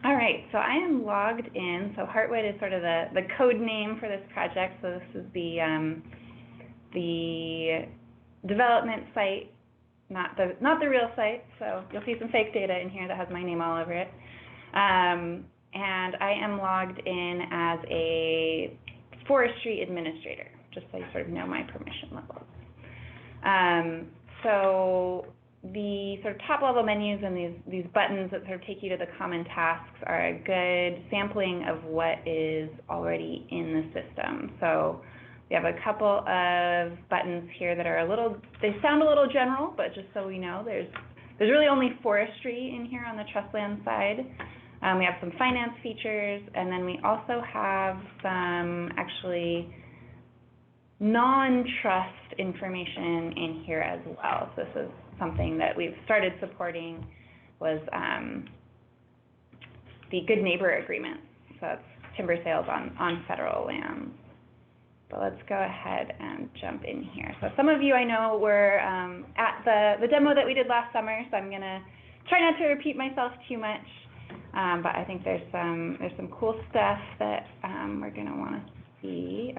All right, so I am logged in. So Heartwood is sort of the code name for this project. So this is the development site, not the real site. So you'll see some fake data in here that has my name all over it. And I am logged in as a forestry administrator, just so you sort of know my permission levels. So the sort of top level menus and these buttons that sort of take you to the common tasks are a good sampling of what is already in the system. So we have a couple of buttons here that are they sound a little general, but just so we know, there's really only forestry in here on the trust land side. We have some finance features, and then we also have some actually non-trust information in here as well. So this is something that we've started supporting, was the Good Neighbor Agreement. So that's timber sales on federal lands. But let's go ahead and jump in here. So some of you I know were at the demo that we did last summer, so I'm gonna try not to repeat myself too much. But I think there's some cool stuff that we're gonna want to see.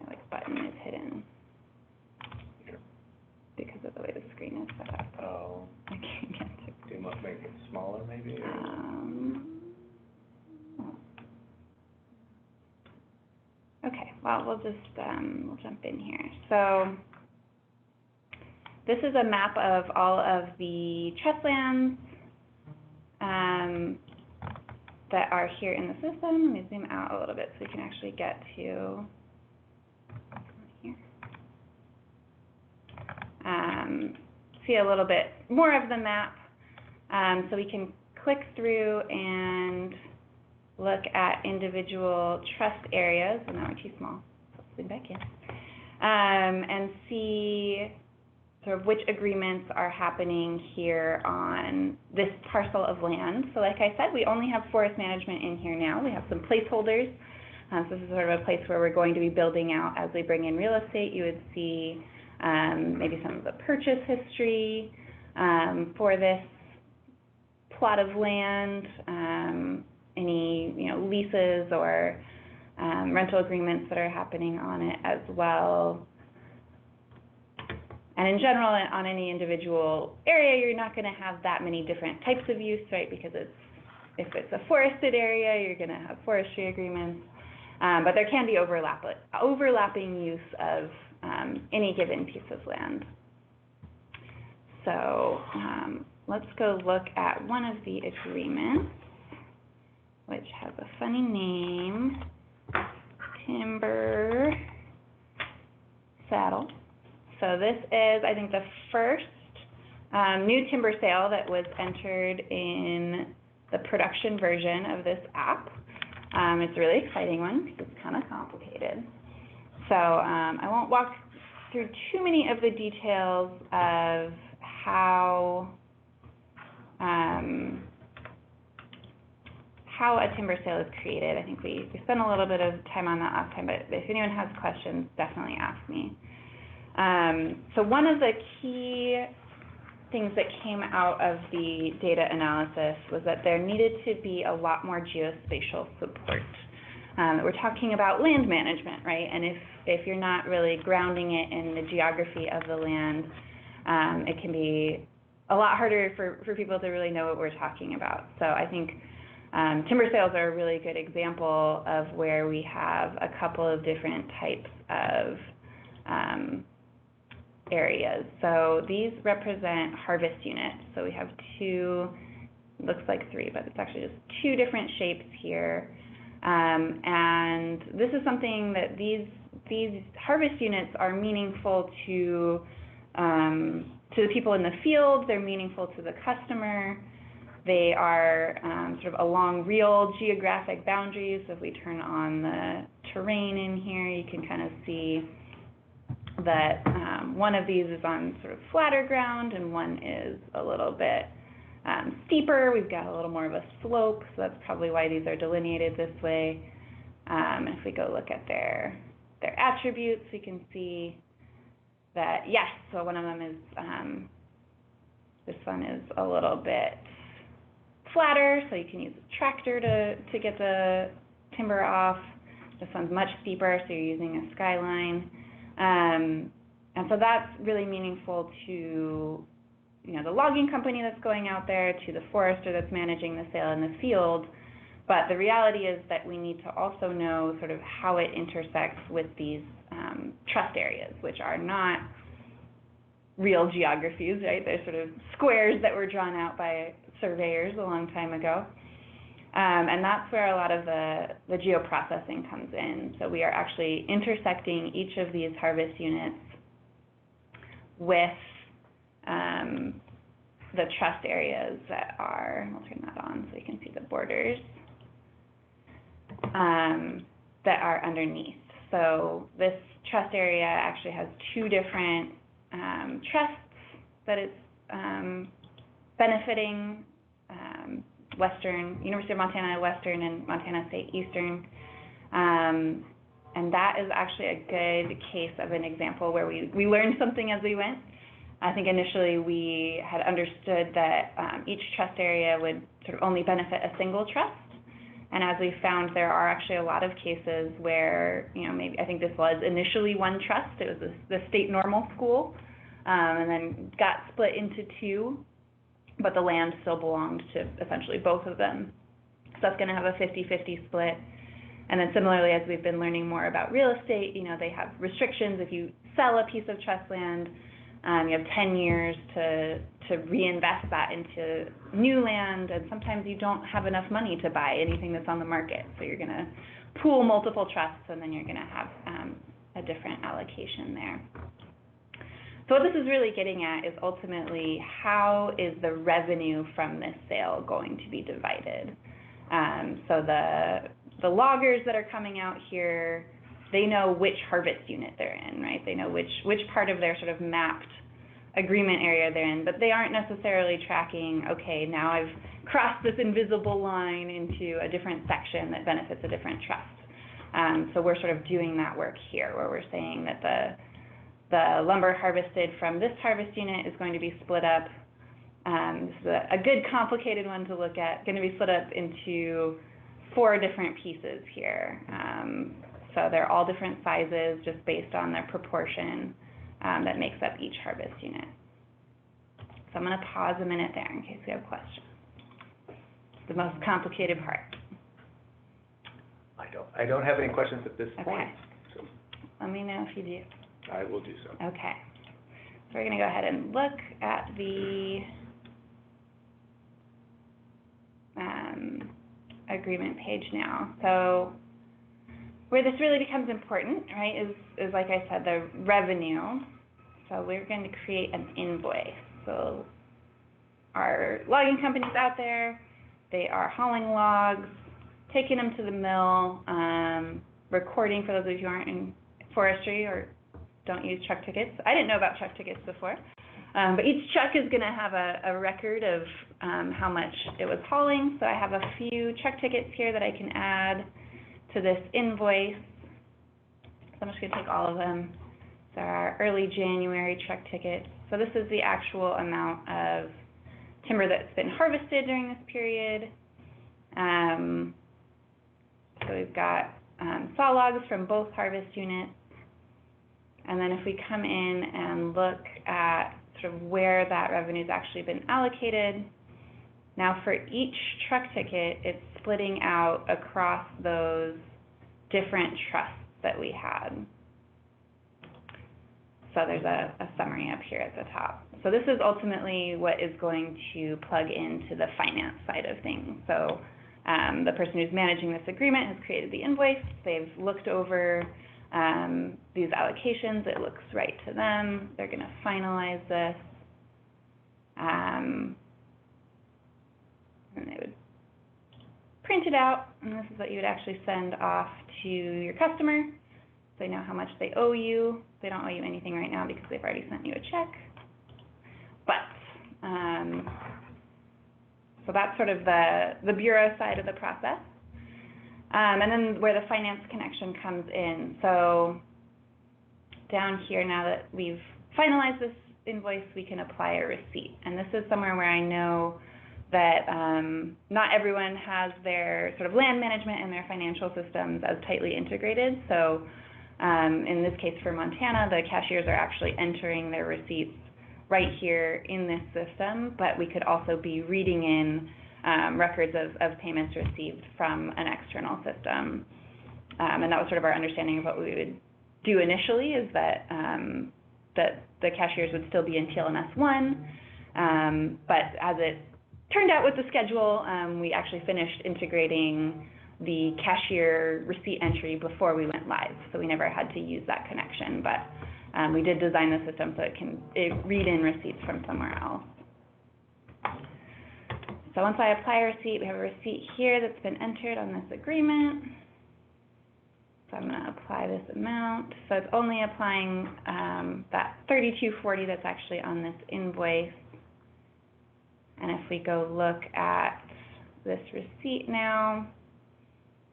My button is hidden because of the way the screen is set up. Oh. I can't get to. Do you want to make it smaller, maybe? Okay. Well, we'll just we'll jump in here. So this is a map of all of the trust lands that are here in the system. Let me zoom out a little bit so we can actually get to here. See a little bit more of the map. So we can click through and look at individual trust areas. And now we're too small, so let's zoom back in. And see sort of which agreements are happening here on this parcel of land. So like I said, we only have forest management in here now. We have some placeholders. So this is sort of a place where we're going to be building out as we bring in real estate. You would see maybe some of the purchase history for this plot of land, any leases or rental agreements that are happening on it as well. And in general, on any individual area, you're not going to have that many different types of use, right? Because if it's a forested area, you're going to have forestry agreements. But there can be overlapping use of any given piece of land. So let's go look at one of the agreements, which has a funny name, Timber Saddle. So this is, I think, the first new timber sale that was entered in the production version of this app. It's a really exciting one because it's kind of complicated. So I won't walk through too many of the details of how a timber sale is created. I think we spent a little bit of time on that last time, but if anyone has questions, definitely ask me. So one of the key things that came out of the data analysis was that there needed to be a lot more geospatial support. We're talking about land management, right? And if you're not really grounding it in the geography of the land, it can be a lot harder for people to really know what we're talking about. So I think timber sales are a really good example of where we have a couple of different types of areas. So these represent harvest units. So we have two, looks like three, but it's actually just two different shapes here. And this is something that these harvest units are meaningful to the people in the field. They're meaningful to the customer. They are sort of along real geographic boundaries. So if we turn on the terrain in here, you can kind of see that one of these is on sort of flatter ground and one is a little bit steeper. We've got a little more of a slope, so that's probably why these are delineated this way. And if we go look at their attributes, we can see that, yes, so one of them is This one is a little bit flatter, so you can use a tractor to get the timber off. This one's much steeper, so you're using a skyline. And so that's really meaningful to the logging company that's going out there, to the forester that's managing the sale in the field. But the reality is that we need to also know sort of how it intersects with these trust areas, which are not real geographies, right? They're sort of squares that were drawn out by surveyors a long time ago. And that's where a lot of the geoprocessing comes in. So we are actually intersecting each of these harvest units with the truss areas that are, I'll turn that on so you can see the borders, that are underneath. So this truss area actually has two different trusts that it's benefiting, University of Montana Western and Montana State Eastern. And that is actually a good case of an example where we learned something as we went. I think initially we had understood that each trust area would sort of only benefit a single trust. And as we found, there are actually a lot of cases where, maybe I think this was initially one trust. It was the state normal school, and then got split into two, but the land still belonged to essentially both of them. So that's going to have a 50-50 split. And then similarly, as we've been learning more about real estate, they have restrictions. If you sell a piece of trust land, you have 10 years to reinvest that into new land, and sometimes you don't have enough money to buy anything that's on the market. So you're going to pool multiple trusts, and then you're going to have a different allocation there. So what this is really getting at is ultimately how is the revenue from this sale going to be divided? So the loggers that are coming out here, they know which harvest unit they're in, right? They know which part of their sort of mapped agreement area they're in, but they aren't necessarily tracking, okay, now I've crossed this invisible line into a different section that benefits a different trust. So we're sort of doing that work here, where we're saying that the lumber harvested from this harvest unit is going to be split up. This is a good complicated one to look at, going to be split up into 4 different pieces here. So they're all different sizes just based on their proportion that makes up each harvest unit. So I'm going to pause a minute there in case you have questions. The most complicated part. I don't have any questions at this point. So Let me know if you do. I will do so. Okay. So we're going to go ahead and look at the agreement page now. So where this really becomes important, right, is like I said, the revenue. So we're going to create an invoice. So our logging company's out there, they are hauling logs, taking them to the mill, recording, for those of you who aren't in forestry or don't use truck tickets. I didn't know about truck tickets before, but each truck is going to have a record of how much it was hauling. So I have a few truck tickets here that I can add to this invoice. So I'm just going to take all of them. So our early January truck ticket. So this is the actual amount of timber that's been harvested during this period. So we've got saw logs from both harvest units. And then if we come in and look at sort of where that revenue's actually been allocated, now for each truck ticket, it's splitting out across those different trusts that we had. So there's a summary up here at the top. So this is ultimately what is going to plug into the finance side of things. So the person who's managing this agreement has created the invoice. They've looked over these allocations. It looks right to them. They're going to finalize this. And they would print it out, and this is what you would actually send off to your customer. So they know how much they owe you. They don't owe you anything right now because they've already sent you a check. But, so that's sort of the bureau side of the process. And then where the finance connection comes in. So down here, now that we've finalized this invoice, we can apply a receipt. And this is somewhere where I know that not everyone has their sort of land management and their financial systems as tightly integrated. So in this case for Montana, the cashiers are actually entering their receipts right here in this system, but we could also be reading in records of payments received from an external system. And that was sort of our understanding of what we would do initially, is that that the cashiers would still be in TLMS 1, but as it turned out with the schedule, we actually finished integrating the cashier receipt entry before we went live, so we never had to use that connection, but we did design the system so it can read in receipts from somewhere else. So once I apply a receipt, we have a receipt here that's been entered on this agreement. So I'm going to apply this amount. So it's only applying that $32.40 that's actually on this invoice. And if we go look at this receipt now,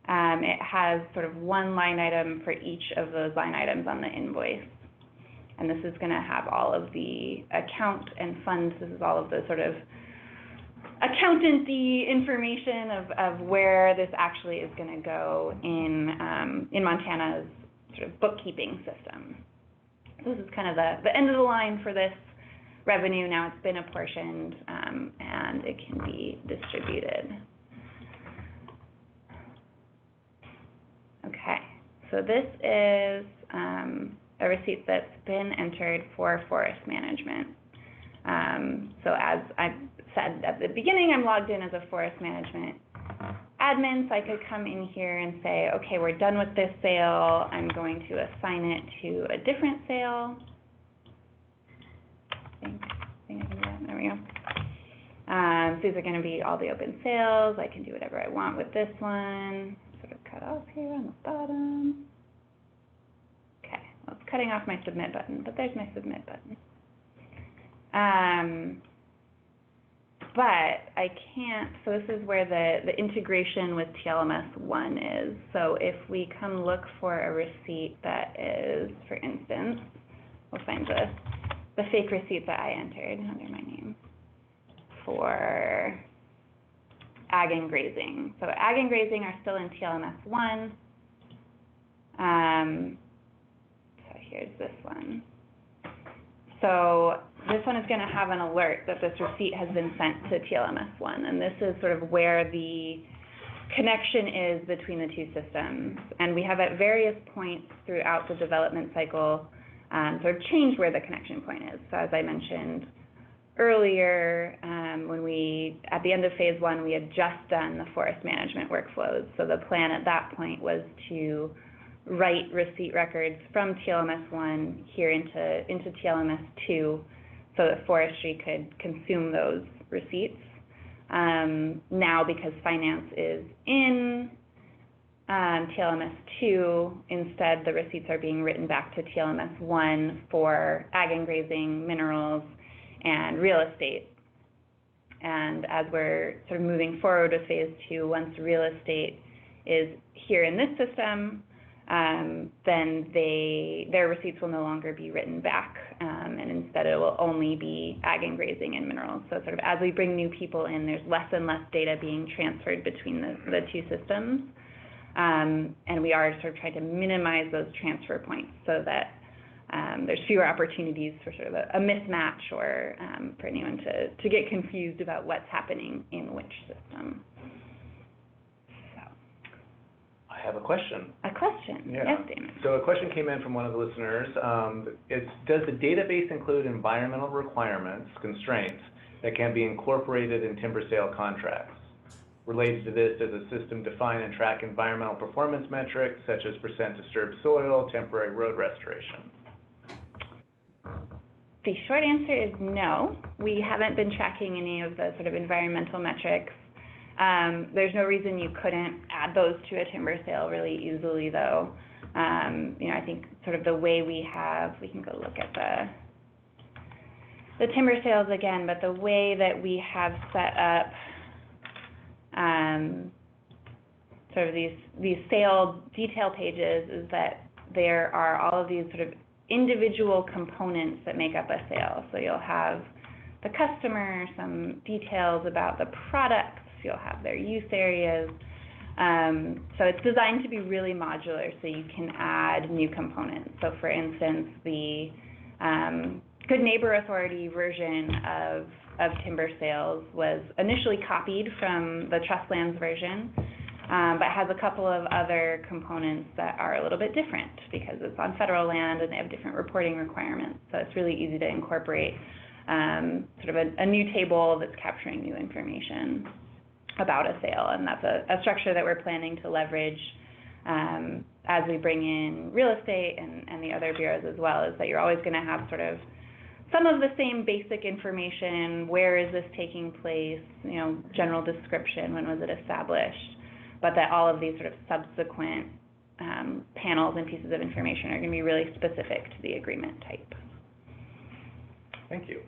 it has sort of one line item for each of those line items on the invoice. And this is going to have all of the account and funds. This is all of the sort of accountant-y information of where this actually is going to go in Montana's sort of bookkeeping system. So this is kind of the end of the line for this revenue. Now it's been apportioned and it can be distributed. Okay, so this is a receipt that's been entered for forest management. So as I said at the beginning, I'm logged in as a forest management admin, so I could come in here and say, okay, we're done with this sale. I'm going to assign it to a different sale. I think I can do that. There we go. So these are going to be all the open sales. I can do whatever I want with this one. Sort of cut off here on the bottom. Okay, well, it's cutting off my submit button, but there's my submit button. But I can't, so this is where the integration with TLMS 1 is. So if we come look for a receipt that is, for instance, we'll find the fake receipt that I entered under my name for ag and grazing. So ag and grazing are still in TLMS 1. So here's this one. So this one is going to have an alert that this receipt has been sent to TLMS 1, and this is sort of where the connection is between the two systems. And we have at various points throughout the development cycle sort of changed where the connection point is. So as I mentioned earlier, when at the end of phase 1, we had just done the forest management workflows. So the plan at that point was to write receipt records from TLMS 1 here into TLMS 2 so that forestry could consume those receipts. Now, because finance is in TLMS 2, instead the receipts are being written back to TLMS 1 for ag and grazing, minerals, and real estate. And as we're sort of moving forward with phase 2, once real estate is here in this system, then their receipts will no longer be written back, and instead it will only be ag and grazing and minerals. So sort of as we bring new people in, there's less and less data being transferred between the two systems, and we are sort of trying to minimize those transfer points so that there's fewer opportunities for sort of a mismatch or for anyone to get confused about what's happening in which system. I have a question. A question? Yeah. Yes, Damon. So a question came in from one of the listeners. Does the database include environmental requirements, constraints, that can be incorporated in timber sale contracts? Related to this, does the system define and track environmental performance metrics, such as % disturbed soil, temporary road restoration? The short answer is no. We haven't been tracking any of the sort of environmental metrics. There's no reason you couldn't add those to a timber sale really easily, though. I think sort of the way we can go look at the timber sales again, but the way that we have set up sort of these sale detail pages is that there are all of these sort of individual components that make up a sale. So you'll have the customer, some details about the products, you'll have their use areas. So it's designed to be really modular, so you can add new components. So for instance, the Good Neighbor Authority version of timber sales was initially copied from the Trust Lands version, but has a couple of other components that are a little bit different because it's on federal land and they have different reporting requirements. So it's really easy to incorporate sort of a new table that's capturing new information about a sale, and that's a structure that we're planning to leverage as we bring in real estate and the other bureaus as well, is that you're always going to have sort of some of the same basic information. Where is this taking place? You know, general description, when was it established? But that all of these sort of subsequent panels and pieces of information are going to be really specific to the agreement type. Thank you.